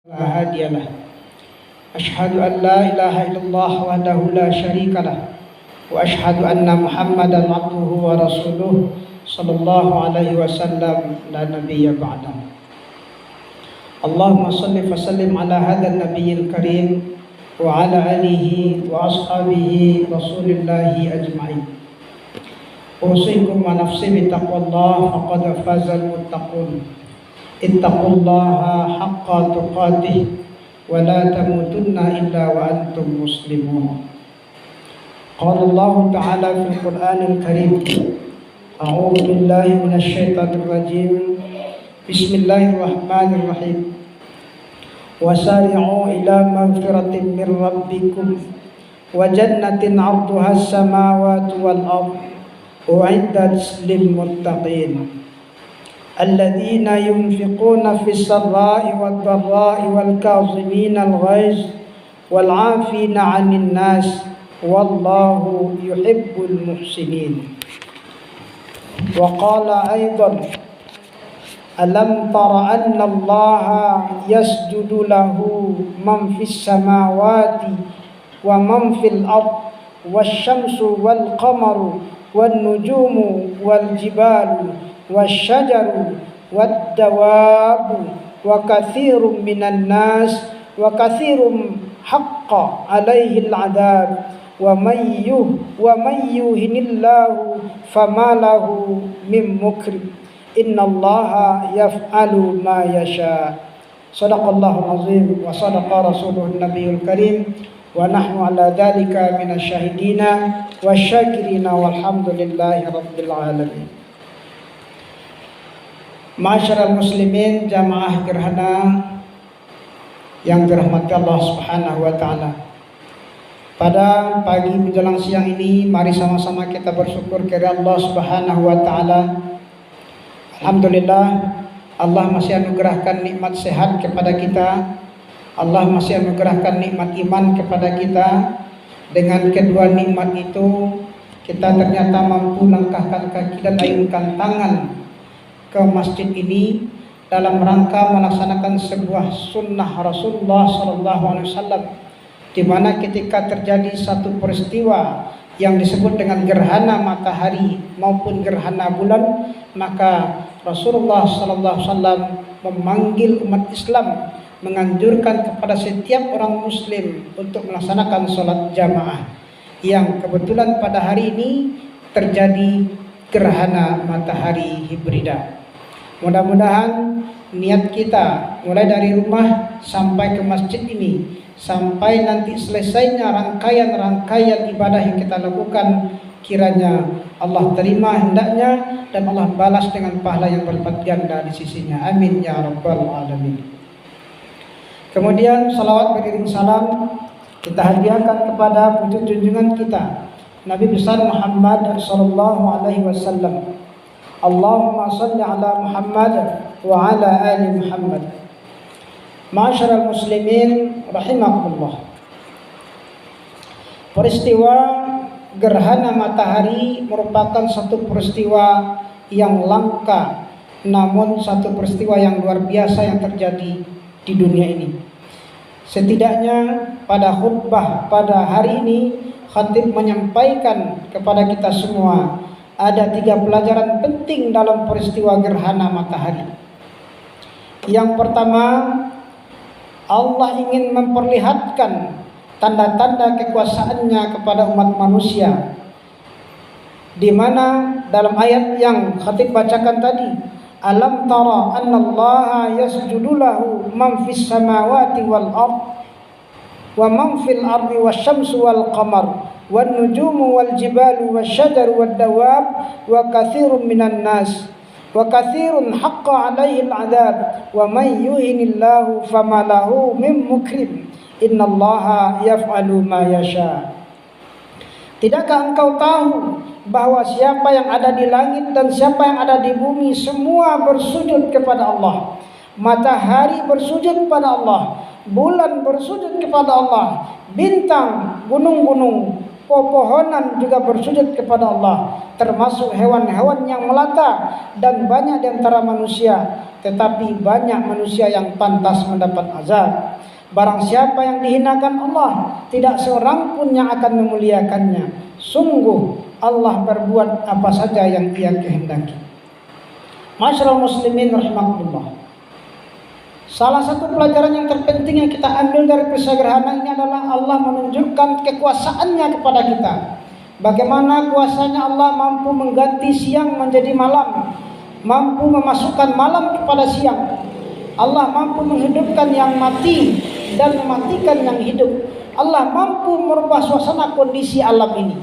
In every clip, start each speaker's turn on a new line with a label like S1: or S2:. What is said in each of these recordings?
S1: لا هادي له أشهد أن لا إله إلا الله وحده لا شريك له وأشهد أن محمدا عبده ورسوله صلى الله عليه وسلم لا نبي بعده. اللهم صل وسلم على هذا النبي الكريم وعلى آله وأصحابه رسول الله أجمعين. أوصيكم ونفسي بتقوى الله فقد فاز المتقون. Ittaqullaha haqqa tuqatih wa la tamutunna illa wa antum muslimun. Qala Allah Ta'ala fil Qur'anil Karim. A'udzu billahi minasy syaithanir rajim. Bismillahirrahmanirrahim. Wasari'u ila magfiratin min rabbikum wa jannatin 'arduha as-samawati wal ardh u'iddat lil muttaqin. الذين ينفقون في السراء والضراء والكاظمين الغيظ والعافين عن الناس والله يحب المحسنين. وقال أيضا ألم تر أن الله يسجد له من في السماوات ومن في الأرض والشمس والقمر والنجوم والجبال والشجر والدواب وكثير من الناس وكثير حق عليه العذاب ومن يهن الله فما له من مكرم إن الله يفعل ما يشاء. صدق الله العظيم وصدق رسوله النبي الكريم ونحن على ذلك من الشاهدين والشاكرين والحمد لله رب العالمين. Ma'asyiral muslimin jamaah gerhana yang dirahmati Allah Subhanahu wa taala. Pada pagi menjelang siang ini mari sama-sama kita bersyukur kepada Allah Subhanahu wa taala. Alhamdulillah Allah masih anugerahkan nikmat sehat kepada kita. Allah masih anugerahkan nikmat iman kepada kita. Dengan kedua nikmat itu kita ternyata mampu langkahkan kaki dan ayunkan tangan ke masjid ini dalam rangka melaksanakan sebuah sunnah Rasulullah SAW, di mana ketika terjadi satu peristiwa yang disebut dengan gerhana matahari maupun gerhana bulan, maka Rasulullah SAW memanggil umat Islam, menganjurkan kepada setiap orang Muslim untuk melaksanakan sholat jamaah, yang kebetulan pada hari ini terjadi gerhana matahari hibrida. Mudah-mudahan niat kita mulai dari rumah sampai ke masjid ini, sampai nanti selesainya rangkaian-rangkaian ibadah yang kita lakukan, kiranya Allah terima hendaknya dan Allah balas dengan pahala yang berlipat ganda di sisinya. Amin ya rabbal alamin. Kemudian salawat beriring salam kita hadiahkan kepada pucuk junjungan kita Nabi besar Muhammad sallallahu alaihi wasallam. Allahumma salli ala Muhammad wa ala ali Muhammad. Ma'asyiral muslimin rahimakumullah. Peristiwa gerhana matahari merupakan satu peristiwa yang langka, namun satu peristiwa yang luar biasa yang terjadi di dunia ini. Setidaknya pada khutbah pada hari ini khatib menyampaikan kepada kita semua ada 3 pelajaran penting dalam peristiwa gerhana matahari. Yang pertama, Allah ingin memperlihatkan tanda-tanda kekuasaannya kepada umat manusia, di mana dalam ayat yang khatib bacakan tadi, alam tara annallaha yasjudu lahu man fis samawati wal ard wa man fil ardi wasyamsu wal qamar wan nujumu wal jibalu wasyajaru wad dawab wa katsirun minan nas wa katsirun haqqa 'alaihi al'adzab wa may yuhinillahu fama lahu min mukrim innallaha yaf'alu ma yasha. Tidakkah engkau tahu bahwa siapa yang ada di langit dan siapa yang ada di bumi semua bersujud kepada Allah. Matahari bersujud kepada Allah, bulan bersujud kepada Allah, bintang, gunung-gunung, Pepohonan juga bersujud kepada Allah, termasuk hewan-hewan yang melata, dan banyak di antara manusia. Tetapi banyak manusia yang pantas mendapat azab. Barang siapa yang dihinakan Allah, tidak seorang pun yang akan memuliakannya. Sungguh Allah berbuat apa saja yang Ia kehendaki. Masyaallah muslimin rahimakumullah. Salah satu pelajaran yang terpenting yang kita ambil dari peristiwa gerhana ini adalah Allah menunjukkan kekuasaannya kepada kita. Bagaimana kuasanya Allah mampu mengganti siang menjadi malam, mampu memasukkan malam kepada siang. Allah mampu menghidupkan yang mati dan mematikan yang hidup. Allah mampu merubah suasana kondisi alam ini.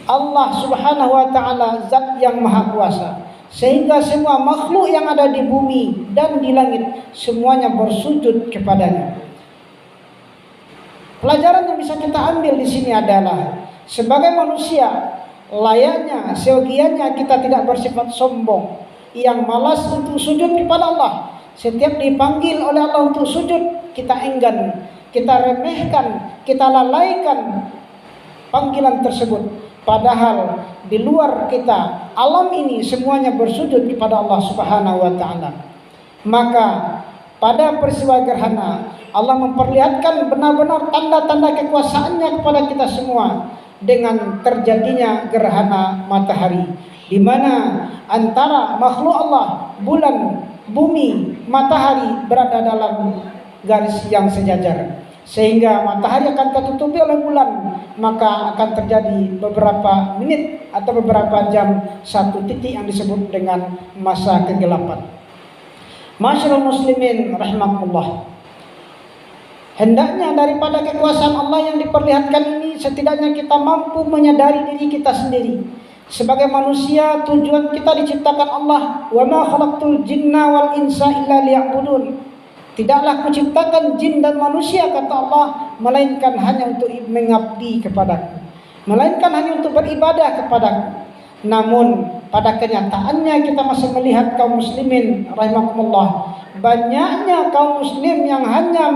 S1: Allah subhanahu wa ta'ala zat yang maha kuasa, sehingga semua makhluk yang ada di bumi dan di langit semuanya bersujud kepadanya. Pelajaran yang bisa kita ambil di sini adalah sebagai manusia layaknya seyogianya kita tidak bersifat sombong yang malas untuk sujud kepada Allah. Setiap dipanggil oleh Allah untuk sujud, kita enggan, kita remehkan, kita lalaikan panggilan tersebut. Padahal di luar kita, alam ini semuanya bersujud kepada Allah Subhanahu wa ta'ala. Maka pada peristiwa gerhana, Allah memperlihatkan benar-benar tanda-tanda kekuasaannya kepada kita semua dengan terjadinya gerhana matahari, di mana antara makhluk Allah, bulan, bumi, matahari berada dalam garis yang sejajar, sehingga matahari akan tertutupi oleh bulan, maka akan terjadi beberapa menit atau beberapa jam satu titik yang disebut dengan masa kegelapan. Masyaallah muslimin rahimakumullah. Hendaknya daripada kekuasaan Allah yang diperlihatkan ini, setidaknya kita mampu menyadari diri kita sendiri. Sebagai manusia, tujuan kita diciptakan Allah. Wa ma khalaqtul jinna wal insa illa liya'budun. Tidaklah kuciptakan jin dan manusia, kata Allah, melainkan hanya untuk mengabdi kepadaku, melainkan hanya untuk beribadah kepadaku. Namun pada kenyataannya kita masih melihat kaum muslimin rahimakumullah, banyaknya kaum muslim yang hanya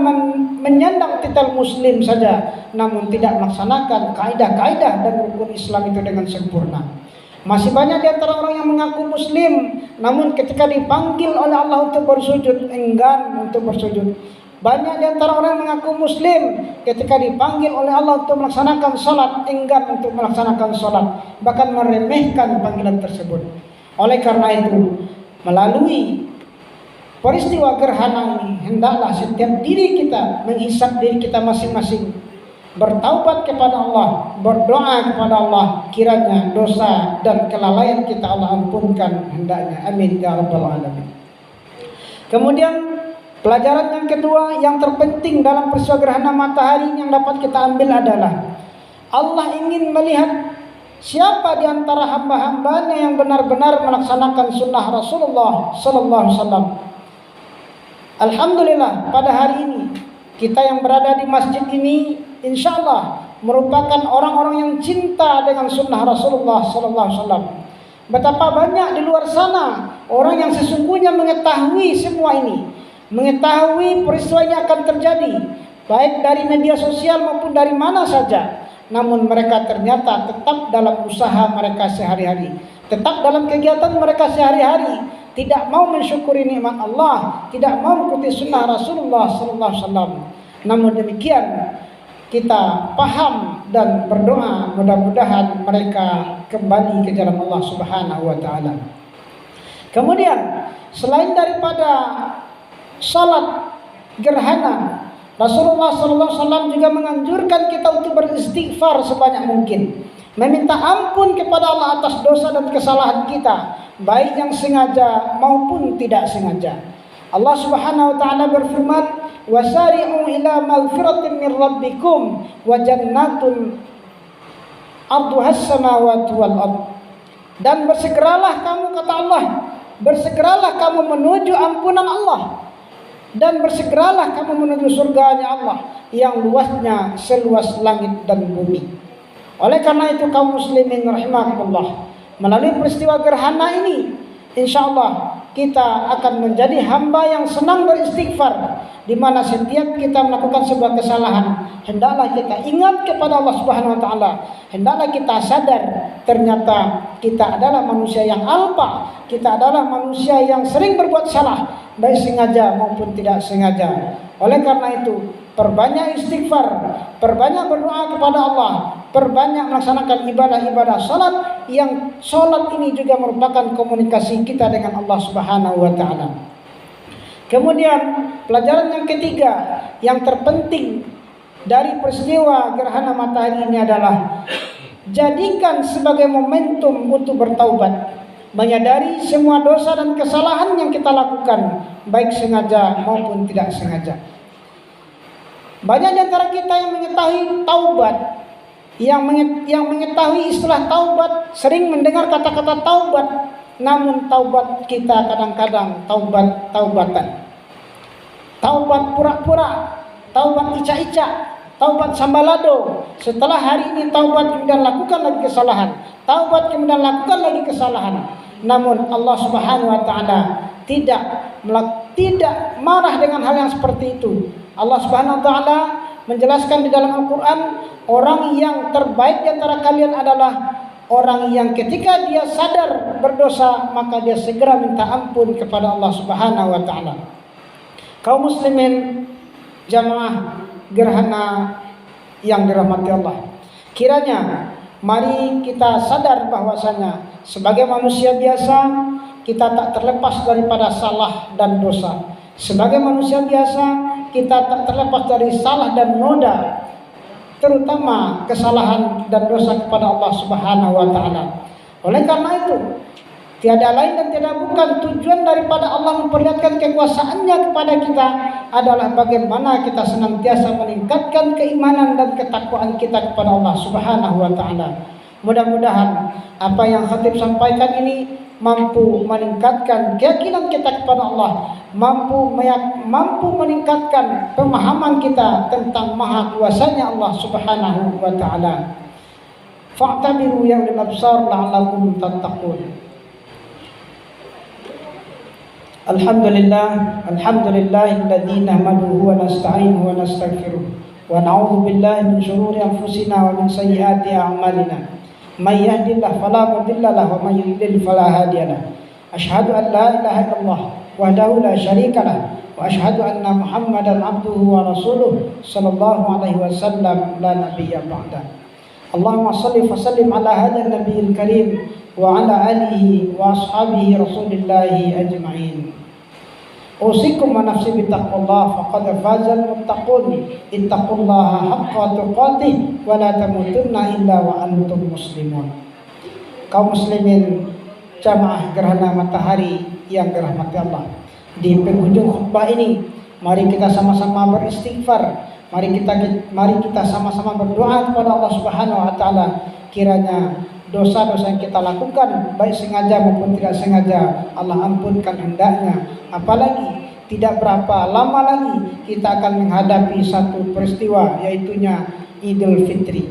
S1: menyandang titel muslim saja, namun tidak melaksanakan kaidah-kaidah dan rukun Islam itu dengan sempurna. Masih banyak di antara orang yang mengaku muslim, namun ketika dipanggil oleh Allah untuk bersujud, enggan untuk bersujud. Banyak di antara orang yang mengaku muslim, ketika dipanggil oleh Allah untuk melaksanakan salat, enggan untuk melaksanakan salat, bahkan meremehkan panggilan tersebut. Oleh karena itu, melalui peristiwa gerhana ini, hendaklah setiap diri kita menghisap diri kita masing-masing, bertaubat kepada Allah, berdoa kepada Allah, kiranya dosa dan kelalaian kita Allah ampunkan hendaknya. Amin ya rabbal alamin. Kemudian pelajaran yang kedua yang terpenting dalam peristiwa gerhana matahari yang dapat kita ambil adalah Allah ingin melihat siapa di antara hamba-hambanya yang benar-benar melaksanakan sunnah Rasulullah sallallahu alaihi wasallam. Alhamdulillah, pada hari ini kita yang berada di masjid ini insyaallah merupakan orang-orang yang cinta dengan sunnah Rasulullah sallallahu alaihi wasallam. Betapa banyak di luar sana orang yang sesungguhnya mengetahui semua ini, mengetahui peristiwa ini akan terjadi, baik dari media sosial maupun dari mana saja. Namun mereka ternyata tetap dalam usaha mereka sehari-hari, tetap dalam kegiatan mereka sehari-hari, tidak mau mensyukuri nikmat Allah, tidak mau mengikuti sunnah Rasulullah sallallahu alaihi wasallam. Namun demikian, kita paham dan berdoa mudah-mudahan mereka kembali ke jalan Allah Subhanahu wa taala. Kemudian selain daripada salat gerhana, Rasulullah sallallahu alaihi wasallam juga menganjurkan kita untuk beristighfar sebanyak mungkin, meminta ampun kepada Allah atas dosa dan kesalahan kita, baik yang sengaja maupun tidak sengaja. Allah Subhanahu wa taala berfirman, wasari'u ila maghfiratin min rabbikum wa jannatun arduhas samawati wal ard. Dan bersegeralah kamu, kata Allah, bersegeralah kamu menuju ampunan Allah, dan bersegeralah kamu menuju surganya Allah yang luasnya seluas langit dan bumi. Oleh karena itu kaum muslimin rahimakumullah, melalui peristiwa gerhana ini insyaallah kita akan menjadi hamba yang senang beristighfar, di mana setiap kita melakukan sebuah kesalahan, hendaklah kita ingat kepada Allah Subhanahu wa taala. Hendaklah kita sadar ternyata kita adalah manusia yang alpa, kita adalah manusia yang sering berbuat salah, baik sengaja maupun tidak sengaja. Oleh karena itu, perbanyak istighfar, perbanyak berdoa kepada Allah, perbanyak melaksanakan ibadah-ibadah salat, yang salat ini juga merupakan komunikasi kita dengan Allah Subhanahu wa taala. Kemudian pelajaran yang ketiga yang terpenting dari peristiwa gerhana matahari ini adalah jadikan sebagai momentum untuk bertaubat, menyadari semua dosa dan kesalahan yang kita lakukan, baik sengaja maupun tidak sengaja. Banyak di antara kita yang mengetahui taubat, yang mengetahui istilah taubat, sering mendengar kata-kata taubat, namun taubat kita kadang-kadang taubatan. Taubat pura-pura, taubat ica-ica, taubat sambalado. Setelah hari ini taubat kemudian lakukan lagi kesalahan, taubat kemudian lakukan lagi kesalahan. Namun Allah Subhanahu wa taala tidak marah dengan hal yang seperti itu. Allah Subhanahu wa taala menjelaskan di dalam Al-Qur'an, orang yang terbaik di antara kalian adalah orang yang ketika dia sadar berdosa maka dia segera minta ampun kepada Allah Subhanahu wa taala. Kaum muslimin jamaah gerhana yang dirahmati Allah, kiranya mari kita sadar bahwasanya sebagai manusia biasa kita tak terlepas daripada salah dan dosa. Sebagai manusia biasa kita tak terlepas dari salah dan noda, terutama kesalahan dan dosa kepada Allah Subhanahu wa taala. Oleh karena itu, tiada lain dan tiada bukan tujuan daripada Allah memperlihatkan kekuasaannya kepada kita adalah bagaimana kita senantiasa meningkatkan keimanan dan ketakwaan kita kepada Allah Subhanahu wa taala. Mudah-mudahan apa yang khatib sampaikan ini mampu meningkatkan keyakinan kita kepada Allah, mampu meningkatkan pemahaman kita tentang maha kuasanya Allah Subhanahu wa taala. Fa'tabiru ya ulil absar la'allakum tattaqun. Alhamdulillahilladzi nahmaduhu wa nasta'inuhu wa nastaghfiruh wa na'udzu billahi min shururi anfusina wa min sayyiati a'malina. May yahdihillahu fala mudilla lahu wa may yudlil fala hadiya lahu. Asyhadu an la ilaha illallah wahdahu la syarika lahu wa asyhadu anna Muhammadan abduhu wa rasuluh sallallahu alaihi wasallam la nabiyya ba'da. Allahumma shalli wa sallim ala hadzal nabiyil karim wa ala alihi wa ashabihi rasulillahi ajma'in. Usikum wa nafsi bittaqwallah faqad fazal muttaqun. Ittaqullaha haqqa tuqatih wa la tamutunna illa wa antum muslimun. Kaum muslimin jamaah gerhana matahari yang dirahmati Allah, di penghujung khutbah ini mari kita sama-sama beristighfar, mari kita sama-sama berdoa kepada Allah Subhanahu wa taala, kiranya dosa-dosa yang kita lakukan baik sengaja maupun tidak sengaja Allah ampunkan hendaknya. Apalagi tidak berapa lama lagi kita akan menghadapi satu peristiwa, yaitunya Idul Fitri.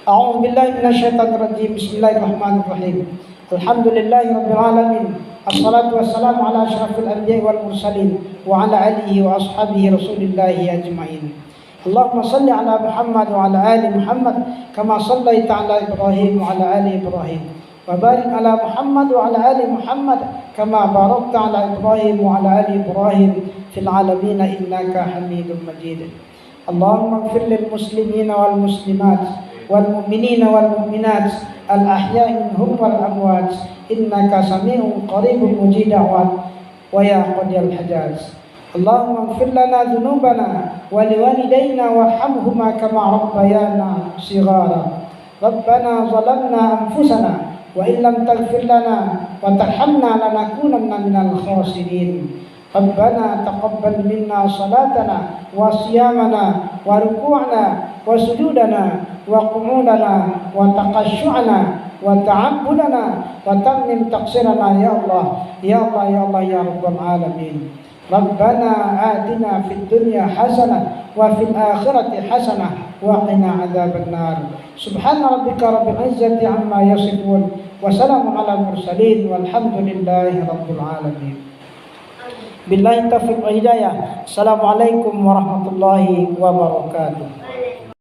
S1: A'udzubillahi minasyaitonir rajim. Bismillahirrahmanirrahim. Alhamdulillahirabbil alamin. Assalatu wassalamu ala asyrafil anbiya'i wal mursalin wa ala alihi wa ashabihi rasulillahi ajma'in. Allahumma salli ala Muhammad wa ala ali Muhammad kama sallaita ala Ibrahim wa ala ali Ibrahim wa barik ala Muhammad wa ala ali Muhammad kama barakta ala Ibrahim wa ala ali Ibrahim fil alamin innaka Hamidum Majid. Allahumma ighfir lil muslimina wal muslimat wal mu'minina wal mu'minat al ahya'i minhum wal amwat innaka sami'un qaribun mujib da'wat wa ya qadiyal hajaz. Allahumma ighfir lana dhunubana wa liwalidayna warhamhuma kama rabbayana shighara. Rabbana zalamna anfusana wa in lam taghfir lana wa tarhamna lanakunanna minal khasirin. Rabbana taqabbal minna salatana wa siyamana wa ruku'ana wa sujudana wa qu'udana wa taqashshu'ana wa ta'abbudana wa tammim taqsirana ya Allah ya Allah ya Allah ya rabbal alamin. Rabbana atina fid dunya hasanah wa fil akhirati hasanah wa qina adzabannar. Subhana rabbika rabbil izzati amma yasifun Wassalamu ala mursalin walhamdulillahi rabbil alamin. Billahi taufiq wa hidayah. Assalamualaikum warahmatullahi wabarakatuh.